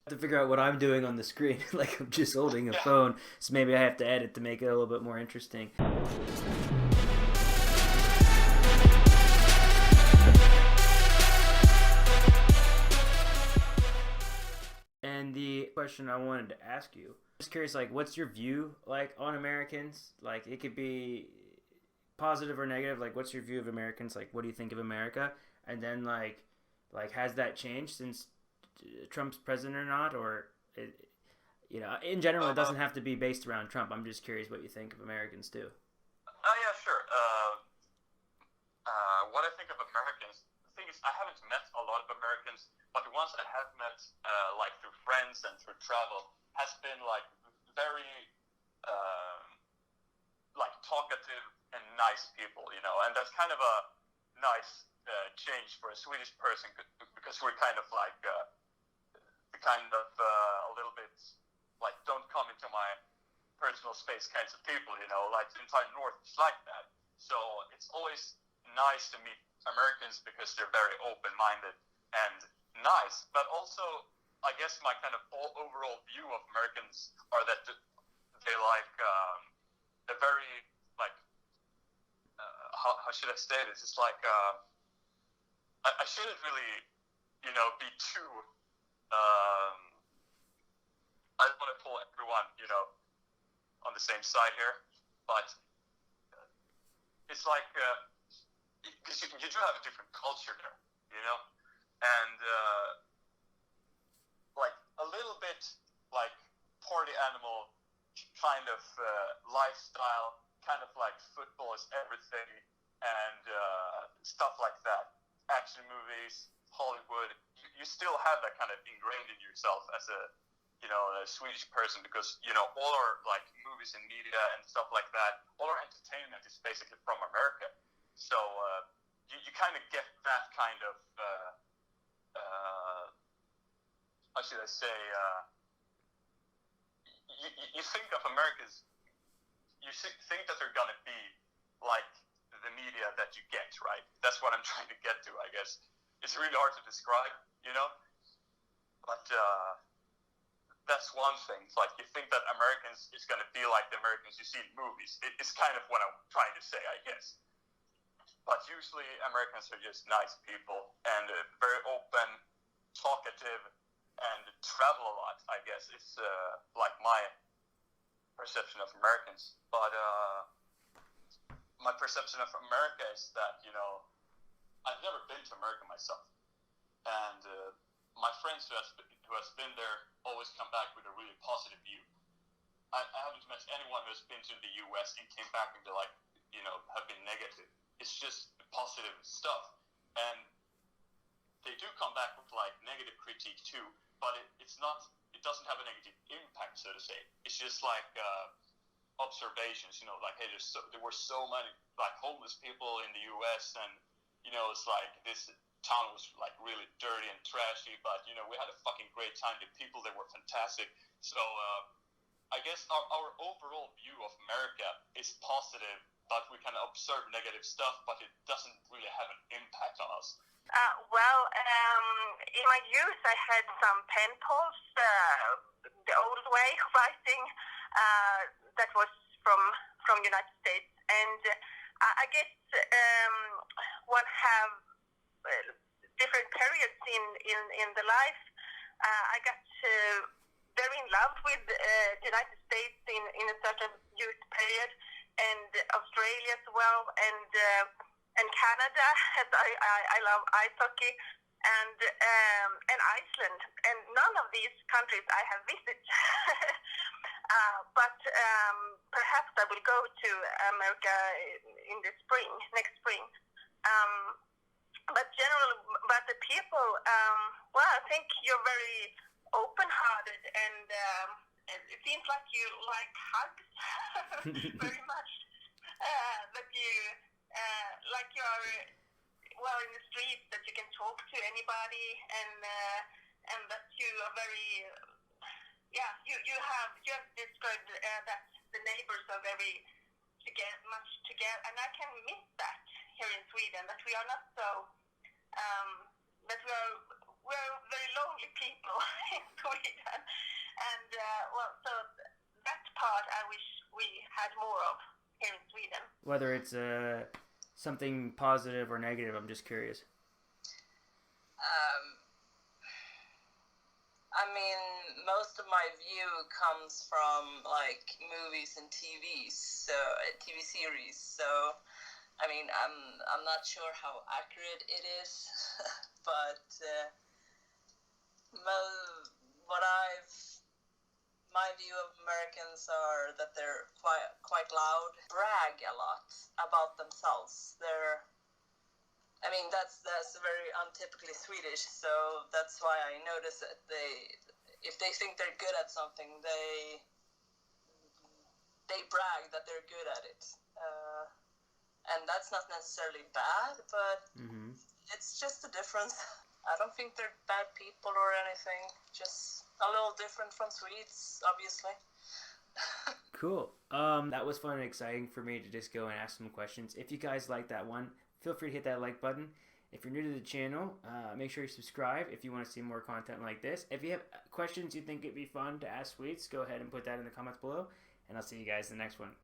To figure out what I'm doing on the screen. Like I'm just holding a Yeah. phone, so maybe I have to edit to make it a little bit more interesting. And the question I wanted to ask you, I'm just curious, like, what's your view like on Americans? Like, it could be positive or negative. Like, what's your view of Americans? Like, what do you think of America? And then like has that changed since Trump's president or not? Or in general, it Uh, doesn't have to be based around Trump. I'm just curious what you think of Americans too. yeah, sure. What I think of Americans, the thing is, I haven't met a lot of Americans, but the ones I have met, like through friends and through travel, has been like very, um, like talkative and nice people, and that's kind of a nice change for a Swedish person because we're kind of like a little bit like don't come into my personal space kinds of people, like the entire North is like that. So it's always nice to meet Americans because they're very open-minded and nice. But also, I guess my kind of overall view of Americans are that they like they're very like how should I say this? It's like I shouldn't really be too. Um, I don't want to pull everyone on the same side here, but it's like because you do have a different culture there, and like a little bit like party animal kind of lifestyle, kind of like football is everything, and stuff like that. Action movies, Hollywood. You still have that kind of ingrained in yourself as a Swedish person because all our like movies and media and stuff like that, all our entertainment is basically from America. So you kind of get that kind of how should I say? You think of Americans, you think that they're gonna be like the media that you get, right? That's what I'm trying to get to, I guess. It's really hard to describe, but. That's one thing. It's like you think that Americans is going to be like the Americans you see in movies. It's kind of what I'm trying to say, I guess. But usually Americans are just nice people and very open, talkative, and travel a lot. I guess it's like my perception of Americans. But my perception of America is that I've never been to America myself, and my friends who has been there always come back with a really positive view. I haven't met anyone who has been to the US and came back and be like, have been negative. It's just positive stuff. And they do come back with like negative critique too, but it doesn't have a negative impact, so to say. It's just like observations, like, hey, there were so many like homeless people in the US, and it's like this town was like really dirty and trashy, but we had a fucking great time. The people there were fantastic. So I guess our overall view of America is positive, but we can observe negative stuff, but it doesn't really have an impact on us. In my youth, I had some pen pals, the old way of writing, that was from United States, and I guess one have different periods in the life. I got very in love with the United States in a certain youth period, and Australia as well, and Canada, as I love ice hockey, and Iceland, and none of these countries I have visited. But perhaps I will go to America in the spring, next spring. But the people, I think you're very open-hearted, and it seems like you like hugs very much. That you like you're in the street, that you can talk to anybody, and that you are very you have described that the neighbors are very much together, and I can miss that here in Sweden, that we are not so that we are we're very lonely people in Sweden, and so that part I wish we had more of here in Sweden. Whether it's something positive or negative, I'm just curious. I mean, most of my view comes from like movies and TV series. So, I mean, I'm not sure how accurate it is, but my view of Americans are that they're quite loud, brag a lot about themselves. I mean, that's very untypically Swedish, so that's why I notice that if they think they're good at something, they brag that they're good at it, and that's not necessarily bad, but it's just a difference. I don't think they're bad people or anything, just a little different from Swedes, obviously. Cool. That was fun and exciting for me to just go and ask some questions. If you guys like that one, feel free to hit that like button. If you're new to the channel, make sure you subscribe if you want to see more content like this. If you have questions you think it'd be fun to ask Swedes, go ahead and put that in the comments below, and I'll see you guys in the next one.